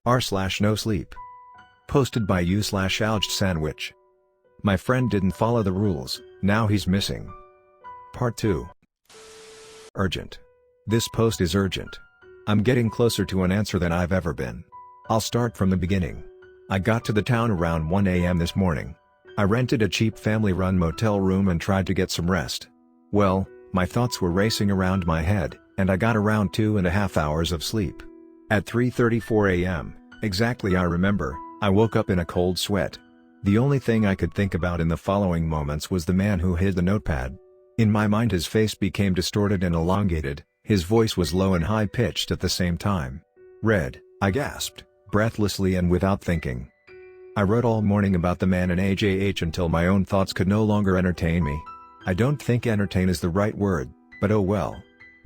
r/Nosleep. Posted by u/aLGBTsandwich. My friend didn't follow the rules, now he's missing. Part 2. Urgent. This post is urgent. I'm getting closer to an answer than I've ever been. I'll start from the beginning. I got to the town around 1 a.m. this morning. I rented a cheap family-run motel room and tried to get some rest. Well, my thoughts were racing around my head, and I got around 2.5 hours of sleep. At 3:34 a.m., exactly I remember, I woke up in a cold sweat. The only thing I could think about in the following moments was the man who hid the notepad. In my mind his face became distorted and elongated, his voice was low and high-pitched at the same time. "Red," I gasped, breathlessly and without thinking. I wrote all morning about the man in AJH until my own thoughts could no longer entertain me. I don't think entertain is the right word, but oh well.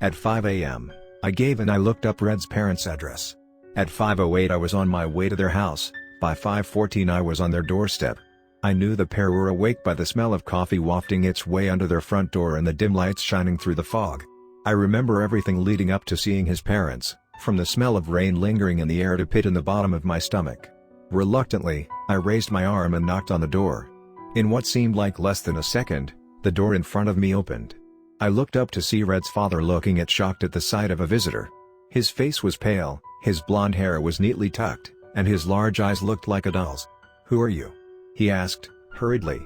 At 5 a.m., I gave and I looked up Red's parents' address. At 5:08 I was on my way to their house, by 5:14 I was on their doorstep. I knew the pair were awake by the smell of coffee wafting its way under their front door and the dim lights shining through the fog. I remember everything leading up to seeing his parents, from the smell of rain lingering in the air to pit in the bottom of my stomach. Reluctantly, I raised my arm and knocked on the door. In what seemed like less than a second, the door in front of me opened. I looked up to see Red's father looking shocked at the sight of a visitor. His face was pale, his blonde hair was neatly tucked, and his large eyes looked like a doll's. "Who are you?" he asked, hurriedly.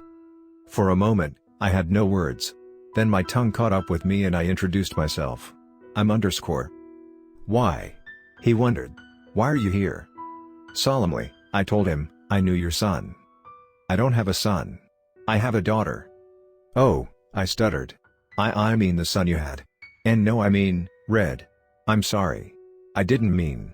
For a moment, I had no words. Then my tongue caught up with me and I introduced myself. "I'm _ Why?" he wondered. "Why are you here?" Solemnly, I told him, "I knew your son." "I don't have a son. I have a daughter." "Oh," I stuttered. I mean the son you had. And no, I mean, Red. I'm sorry. I didn't mean."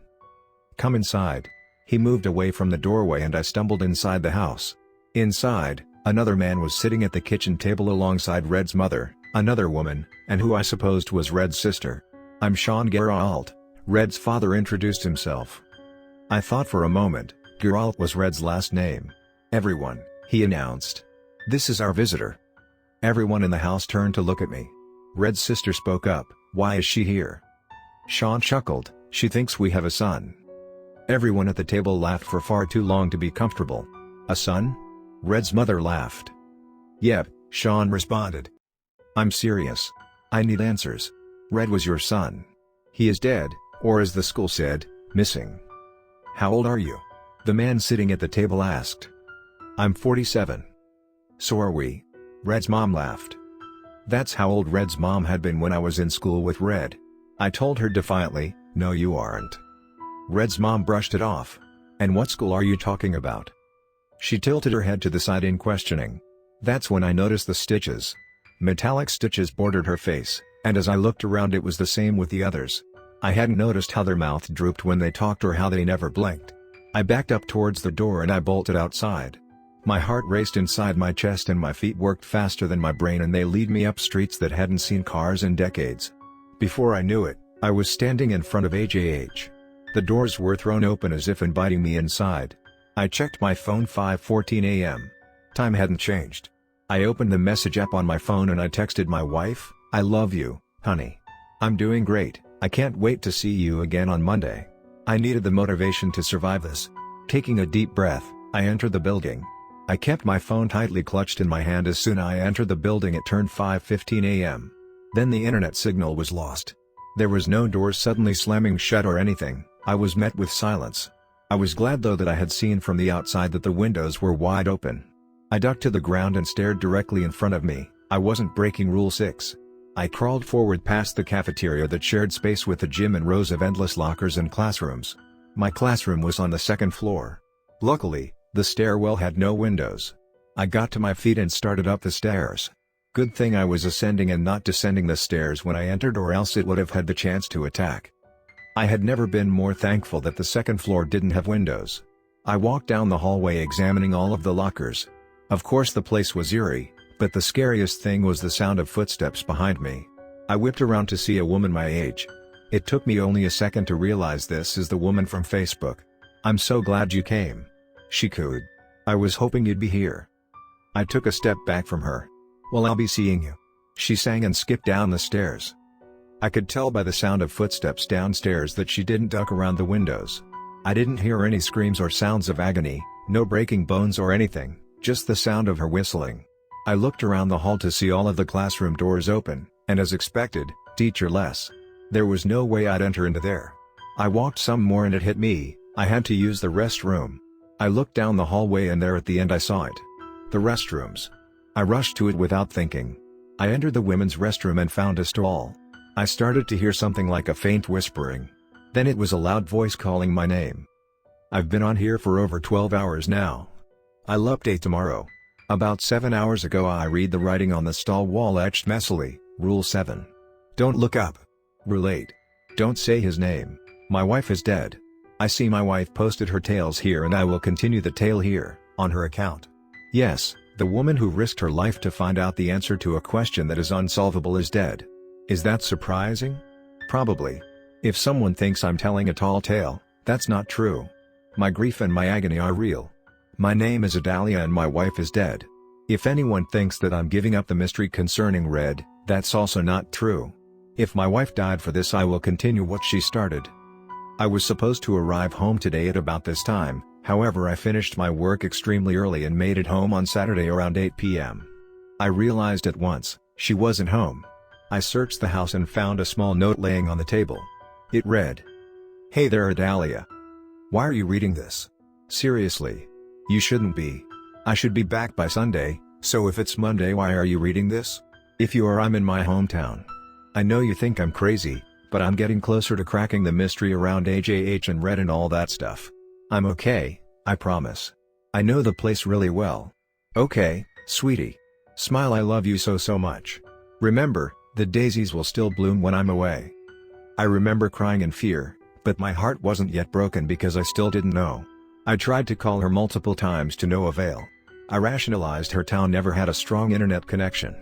"Come inside." He moved away from the doorway and I stumbled inside the house. Inside, another man was sitting at the kitchen table alongside Red's mother, another woman, and who I supposed was Red's sister. "I'm Sean Geralt," Red's father introduced himself. I thought for a moment, Geralt was Red's last name. "Everyone," he announced. "This is our visitor." Everyone in the house turned to look at me. Red's sister spoke up, "Why is she here?" Sean chuckled, "She thinks we have a son." Everyone at the table laughed for far too long to be comfortable. "A son?" Red's mother laughed. "Yep," Sean responded. "I'm serious. I need answers. Red was your son. He is dead, or as the school said, missing." "How old are you?" the man sitting at the table asked. "I'm 47. "So are we." Red's mom laughed. That's how old Red's mom had been when I was in school with Red. I told her defiantly, "No you aren't." Red's mom brushed it off. "And what school are you talking about?" She tilted her head to the side in questioning. That's when I noticed the stitches. Metallic stitches bordered her face, and as I looked around it was the same with the others. I hadn't noticed how their mouth drooped when they talked or how they never blinked. I backed up towards the door and I bolted outside. My heart raced inside my chest and my feet worked faster than my brain and they led me up streets that hadn't seen cars in decades. Before I knew it, I was standing in front of AJH. The doors were thrown open as if inviting me inside. I checked my phone 5:14 a.m. Time hadn't changed. I opened the message app on my phone and I texted my wife, "I love you, honey. I'm doing great, I can't wait to see you again on Monday." I needed the motivation to survive this. Taking a deep breath, I entered the building. I kept my phone tightly clutched in my hand as soon as I entered the building. It turned 5:15 a.m. Then the internet signal was lost. There was no door suddenly slamming shut or anything. I was met with silence. I was glad though that I had seen from the outside that the windows were wide open. I ducked to the ground and stared directly in front of me. I wasn't breaking Rule 6. I crawled forward past the cafeteria that shared space with the gym and rows of endless lockers and classrooms. My classroom was on the second floor. Luckily, the stairwell had no windows. I got to my feet and started up the stairs. Good thing I was ascending and not descending the stairs when I entered, or else it would have had the chance to attack. I had never been more thankful that the second floor didn't have windows. I walked down the hallway examining all of the lockers. Of course the place was eerie, but the scariest thing was the sound of footsteps behind me. I whipped around to see a woman my age. It took me only a second to realize this is the woman from Facebook. "I'm so glad you came," she cooed. "I was hoping you'd be here." I took a step back from her. "Well, I'll be seeing you," she sang and skipped down the stairs. I could tell by the sound of footsteps downstairs that she didn't duck around the windows. I didn't hear any screams or sounds of agony, no breaking bones or anything, just the sound of her whistling. I looked around the hall to see all of the classroom doors open, and as expected, teacher-less. There was no way I'd enter into there. I walked some more and it hit me, I had to use the restroom. I looked down the hallway and there at the end I saw it. The restrooms. I rushed to it without thinking. I entered the women's restroom and found a stall. I started to hear something like a faint whispering. Then it was a loud voice calling my name. I've been on here for over 12 hours now. I'll update tomorrow. About 7 hours ago I read the writing on the stall wall etched messily, Rule 7. Don't look up. Rule 8. Don't say his name. My wife is dead. I see my wife posted her tales here and I will continue the tale here, on her account. Yes, the woman who risked her life to find out the answer to a question that is unsolvable is dead. Is that surprising? Probably. If someone thinks I'm telling a tall tale, that's not true. My grief and my agony are real. My name is Adalia and my wife is dead. If anyone thinks that I'm giving up the mystery concerning Red, that's also not true. If my wife died for this I will continue what she started. I was supposed to arrive home today at about this time, however I finished my work extremely early and made it home on Saturday around 8 p.m. I realized at once, she wasn't home. I searched the house and found a small note laying on the table. It read, "Hey there Adalia. Why are you reading this? Seriously. You shouldn't be. I should be back by Sunday, so if it's Monday why are you reading this? If you are I'm in my hometown. I know you think I'm crazy, but I'm getting closer to cracking the mystery around AJH and Red and all that stuff. I'm okay, I promise. I know the place really well. Okay, sweetie. Smile I love you so much. Remember, the daisies will still bloom when I'm away." I remember crying in fear, but my heart wasn't yet broken because I still didn't know. I tried to call her multiple times to no avail. I rationalized her town never had a strong internet connection.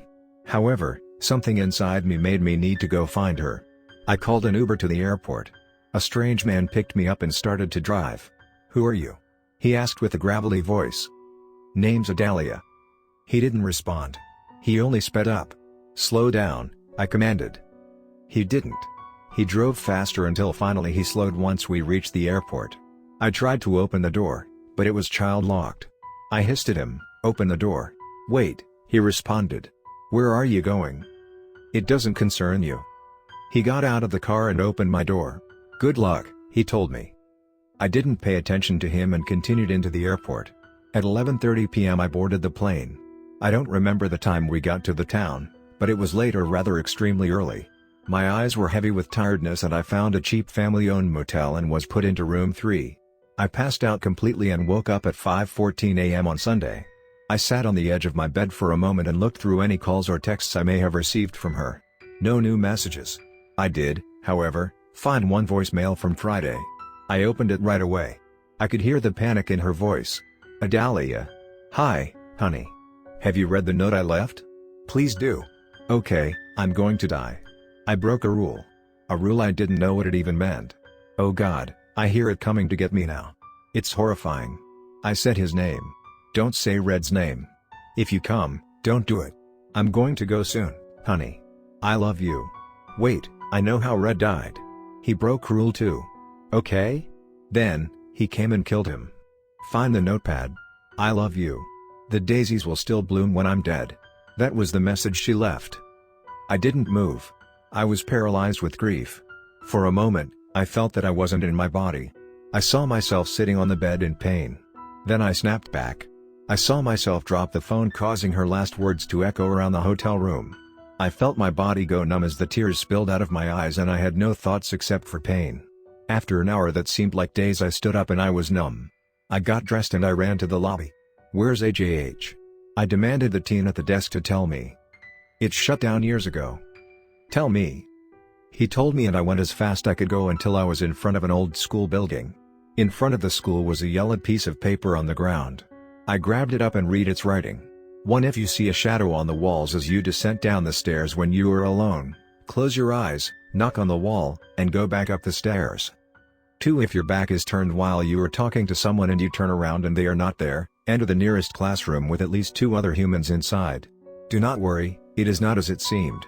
However, something inside me made me need to go find her. I called an Uber to the airport. A strange man picked me up and started to drive. "Who are you?" he asked with a gravelly voice. "Name's Adalia." He didn't respond. He only sped up. "Slow down," I commanded. He didn't. He drove faster until finally he slowed once we reached the airport. I tried to open the door, but it was child-locked. I hissed at him, "Open the door." "Wait," he responded. "Where are you going?" "It doesn't concern you." He got out of the car and opened my door. "Good luck," he told me. I didn't pay attention to him and continued into the airport. At 11:30 p.m. I boarded the plane. I don't remember the time we got to the town, but it was late or rather extremely early. My eyes were heavy with tiredness and I found a cheap family-owned motel and was put into room 3. I passed out completely and woke up at 5:14 a.m. on Sunday. I sat on the edge of my bed for a moment and looked through any calls or texts I may have received from her. No new messages. I did, however, find one voicemail from Friday. I opened it right away. I could hear the panic in her voice. "Adalia. Hi, honey. Have you read the note I left? Please do. Okay, I'm going to die. I broke a rule. A rule I didn't know what it even meant. Oh God, I hear it coming to get me now. It's horrifying." I said his name. "Don't say Red's name. If you come, don't do it. I'm going to go soon, honey. I love you." "Wait, I know how Red died. He broke rule 2. Okay? Then, he came and killed him. Find the notepad. I love you. The daisies will still bloom when I'm dead." That was the message she left. I didn't move. I was paralyzed with grief. For a moment, I felt that I wasn't in my body. I saw myself sitting on the bed in pain. Then I snapped back. I saw myself drop the phone, causing her last words to echo around the hotel room. I felt my body go numb as the tears spilled out of my eyes and I had no thoughts except for pain. After an hour that seemed like days I stood up and I was numb. I got dressed and I ran to the lobby. "Where's AJH? I demanded the teen at the desk to tell me. "It's shut down years ago." "Tell me." He told me and I went as fast I could go until I was in front of an old school building. In front of the school was a yellowed piece of paper on the ground. I grabbed it up and read its writing. 1. If you see a shadow on the walls as you descend down the stairs when you are alone, close your eyes, knock on the wall, and go back up the stairs. 2. If your back is turned while you are talking to someone and you turn around and they are not there, enter the nearest classroom with at least 2 other humans inside. Do not worry, it is not as it seemed.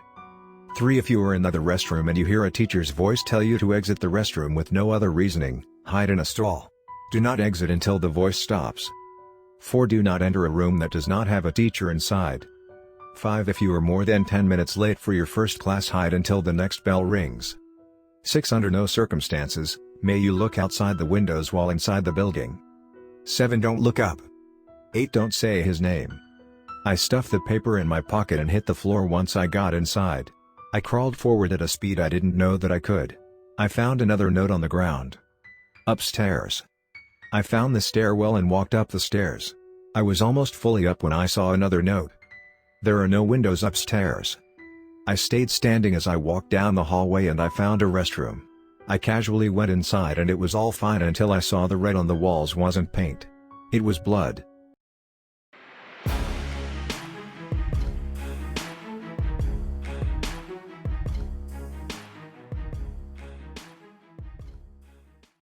3. If you are in the restroom and you hear a teacher's voice tell you to exit the restroom with no other reasoning, Hide in a stall. Do not exit until the voice stops. 4. Do not enter a room that does not have a teacher inside. 5. If you are more than 10 minutes late for your first class, hide until the next bell rings. 6. Under no circumstances may you look outside the windows while inside the building. 7. Don't look up. 8. Don't say his name. I stuffed the paper in my pocket and hit the floor once I got inside. I crawled forward at a speed I didn't know that I could. I found another note on the ground. Upstairs. I found the stairwell and walked up the stairs. I was almost fully up when I saw another note. There are no windows upstairs. I stayed standing as I walked down the hallway and I found a restroom. I casually went inside and it was all fine until I saw the red on the walls wasn't paint. It was blood.